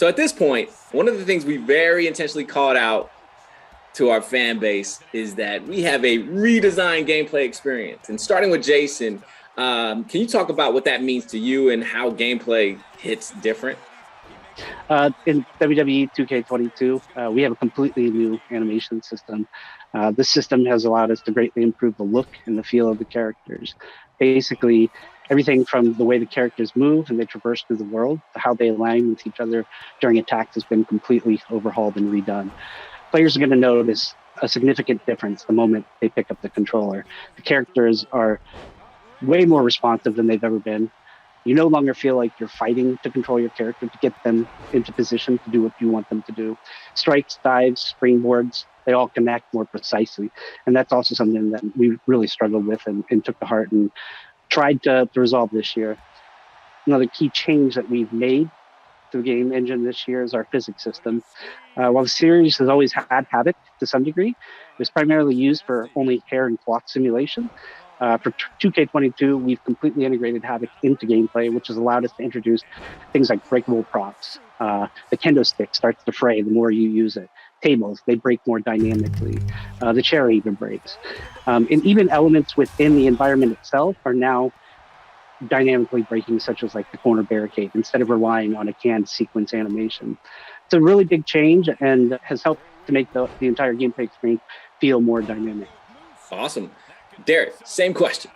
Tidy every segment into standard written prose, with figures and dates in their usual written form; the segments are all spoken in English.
So at this point, one of the things we very intentionally called out to our fan base is that we have a redesigned gameplay experience. And starting with Jason, can you talk about what that means to you and how gameplay hits different? In WWE 2K22, we have a completely new animation system. This system has allowed us to greatly improve the look and the feel of the characters. Basically, everything from the way the characters move and they traverse through the world to how they align with each other during attacks has been completely overhauled and redone. Players are going to notice a significant difference the moment they pick up the controller. The characters are way more responsive than they've ever been. You no longer feel like you're fighting to control your character to get them into position to do what you want them to do. Strikes, dives, springboards, they all connect more precisely. And that's also something that we really struggled with and took to heart and tried to resolve this year. Another key change that we've made to the game engine this year is our physics system. While the series has always had Havoc to some degree, it was primarily used for only hair and cloth simulation. For 2K22, we've completely integrated Havoc into gameplay, which has allowed us to introduce things like breakable props. The kendo stick starts to fray the more you use it. Tables, they break more dynamically. The chair even breaks. And even elements within the environment itself are now dynamically breaking, such as like the corner barricade, instead of relying on a canned sequence animation. It's a really big change and has helped to make the entire gameplay experience feel more dynamic. Awesome. Derek, same question.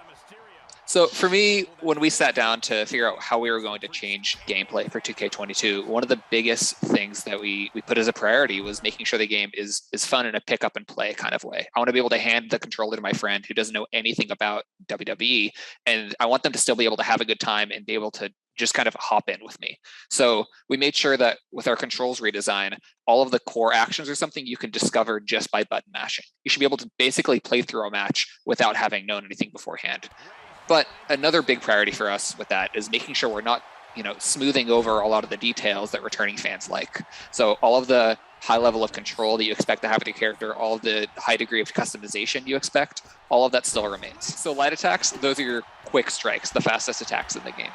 So for me, when we sat down to figure out how we were going to change gameplay for 2K22, one of the biggest things that we put as a priority was making sure the game is fun in a pick up and play kind of way. I want to be able to hand the controller to my friend who doesn't know anything about WWE, and I want them to still be able to have a good time and be able to just kind of hop in with me. So we made sure that with our controls redesign, all of the core actions are something you can discover just by button mashing. You should be able to basically play through a match without having known anything beforehand. But another big priority for us with that is making sure we're not, smoothing over a lot of the details that returning fans like. So all of the high level of control that you expect to have with your character, all of the high degree of customization you expect, all of that still remains. So light attacks, those are your quick strikes, the fastest attacks in the game.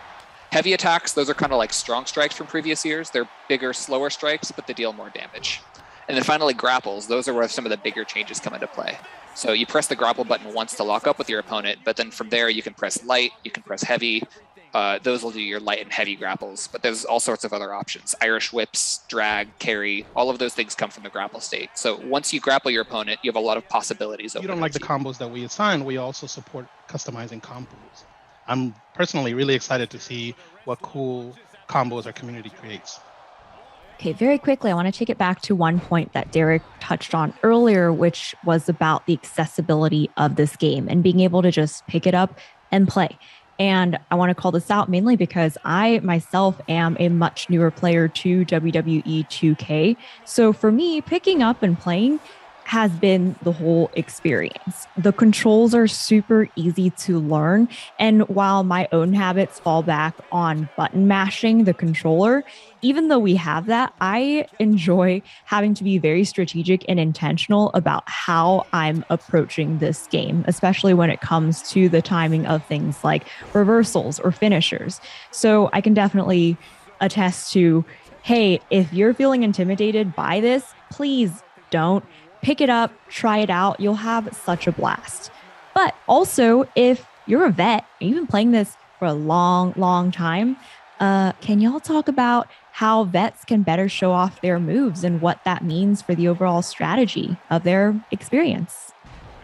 Heavy attacks, those are kind of like strong strikes from previous years. They're bigger, slower strikes, but they deal more damage. And then finally, grapples, those are where some of the bigger changes come into play. So you press the grapple button once to lock up with your opponent, but then from there you can press light, you can press heavy. Those will do your light and heavy grapples, but there's all sorts of other options. Irish whips, drag, carry, all of those things come from the grapple state. So once you grapple your opponent, you have a lot of possibilities. You don't like the combos that we assign, we also support customizing combos. I'm personally really excited to see what cool combos our community creates. Okay, very quickly, I want to take it back to one point that Derek touched on earlier, which was about the accessibility of this game and being able to just pick it up and play. And I want to call this out mainly because I myself am a much newer player to WWE 2K. So for me, picking up and playing has been the whole experience. The controls are super easy to learn. And while my own habits fall back on button mashing the controller, even though we have that, I enjoy having to be very strategic and intentional about how I'm approaching this game, especially when it comes to the timing of things like reversals or finishers. So I can definitely attest to, hey, if you're feeling intimidated by this, please don't. Pick it up, try it out. You'll have such a blast. But also, if you're a vet and you've been playing this for a long, long time, can y'all talk about how vets can better show off their moves and what that means for the overall strategy of their experience?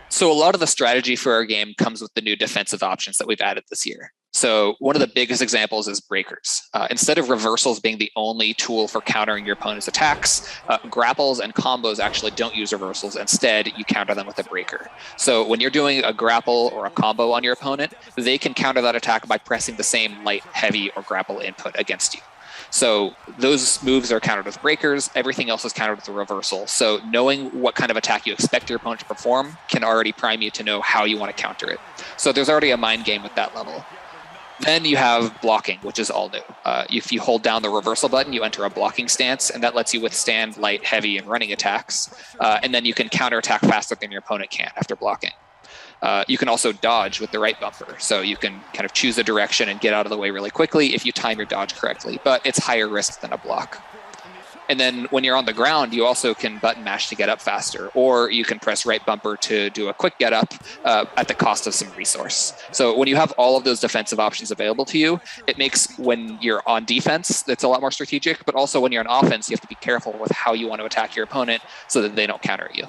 So a lot of the strategy for our game comes with the new defensive options that we've added this year. So one of the biggest examples is breakers. Instead of reversals being the only tool for countering your opponent's attacks, grapples and combos actually don't use reversals. Instead, you counter them with a breaker. So when you're doing a grapple or a combo on your opponent, they can counter that attack by pressing the same light, heavy, or grapple input against you. So those moves are countered with breakers. Everything else is countered with a reversal. So knowing what kind of attack you expect your opponent to perform can already prime you to know how you want to counter it. So there's already a mind game with that level. Then you have blocking, which is all new. If you hold down the reversal button, you enter a blocking stance, and that lets you withstand light, heavy, and running attacks. And then you can counterattack faster than your opponent can after blocking. You can also dodge with the right bumper. So you can kind of choose a direction and get out of the way really quickly if you time your dodge correctly, but it's higher risk than a block. And then when you're on the ground, you also can button mash to get up faster, or you can press right bumper to do a quick get up at the cost of some resource. So when you have all of those defensive options available to you, it makes when you're on defense, it's a lot more strategic, but also when you're on offense, you have to be careful with how you want to attack your opponent so that they don't counter you.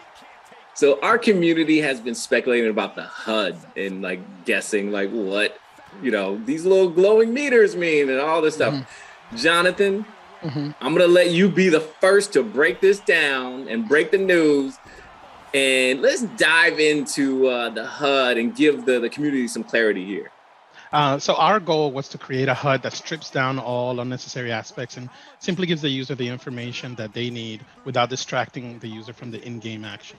So our community has been speculating about the HUD and like guessing like what, these little glowing meters mean and all this stuff. Mm-hmm. Jonathan, I'm going to let you be the first to break this down and break the news. And let's dive into the HUD and give the community some clarity here. So our goal was to create a HUD that strips down all unnecessary aspects and simply gives the user the information that they need without distracting the user from the in-game action.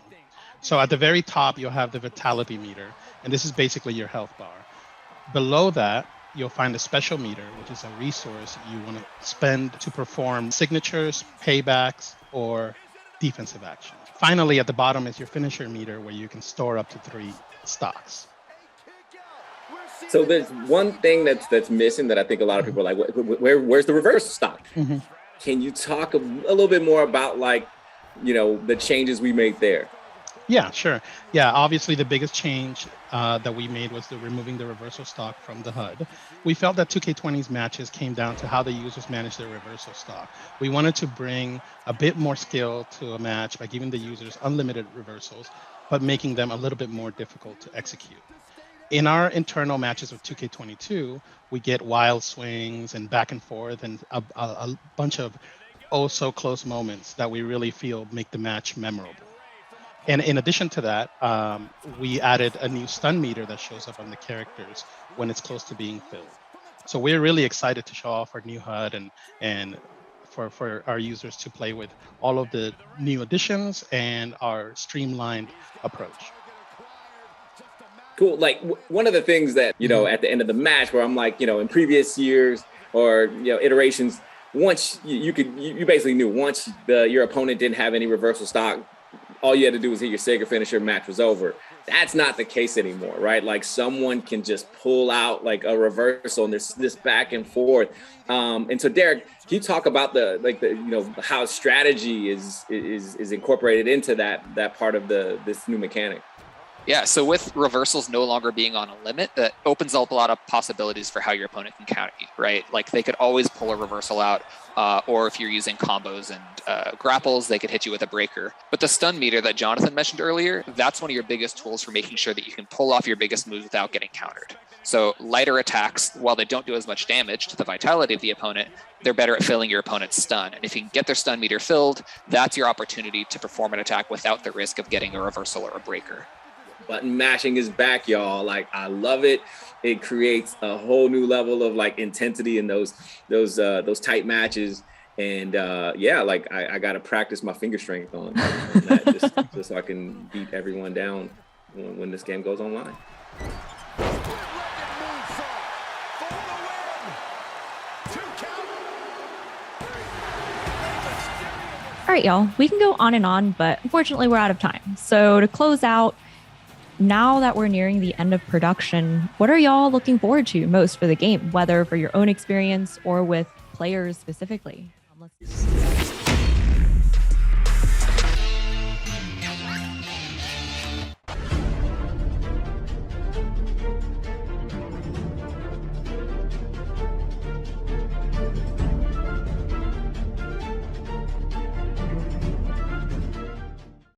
So at the very top, you'll have the vitality meter, and this is basically your health bar. Below that, you'll find a special meter, which is a resource you want to spend to perform signatures, paybacks, or defensive actions. Finally, at the bottom is your finisher meter, where you can store up to 3 stocks. So there's one thing that's missing that I think a lot of people are like, where's the reverse stock? Mm-hmm. Can you talk a little bit more about the changes we made there? Yeah, sure. Yeah, obviously the biggest change that we made was removing the reversal stock from the HUD. We felt that 2K20's matches came down to how the users manage their reversal stock. We wanted to bring a bit more skill to a match by giving the users unlimited reversals, but making them a little bit more difficult to execute. In our internal matches with 2K22, we get wild swings and back and forth and a bunch of oh-so-close moments that we really feel make the match memorable. And in addition to that, we added a new stun meter that shows up on the characters when it's close to being filled. So we're really excited to show off our new HUD and for our users to play with all of the new additions and our streamlined approach. Cool. Like one of the things that, at the end of the match where I'm like, in previous years or, iterations, once you basically knew once your opponent didn't have any reversal stock, all you had to do was hit your Sega finisher, match was over. That's not the case anymore, right? Like someone can just pull out like a reversal and there's this back and forth. And so Derek, can you talk about how strategy is incorporated into that part of this new mechanic? Yeah, so with reversals no longer being on a limit, that opens up a lot of possibilities for how your opponent can counter you, right? Like they could always pull a reversal out, or if you're using combos and grapples, they could hit you with a breaker. But the stun meter that Jonathan mentioned earlier, that's one of your biggest tools for making sure that you can pull off your biggest moves without getting countered. So lighter attacks, while they don't do as much damage to the vitality of the opponent, they're better at filling your opponent's stun. And if you can get their stun meter filled, that's your opportunity to perform an attack without the risk of getting a reversal or a breaker. Button mashing is back, y'all. Like I love it. It creates a whole new level of like intensity in those tight matches. And I got to practice my finger strength on that just so I can beat everyone down when this game goes online. All right, y'all. We can go on and on, but unfortunately we're out of time. So to close out, now that we're nearing the end of production, what are y'all looking forward to most for the game, whether for your own experience or with players specifically?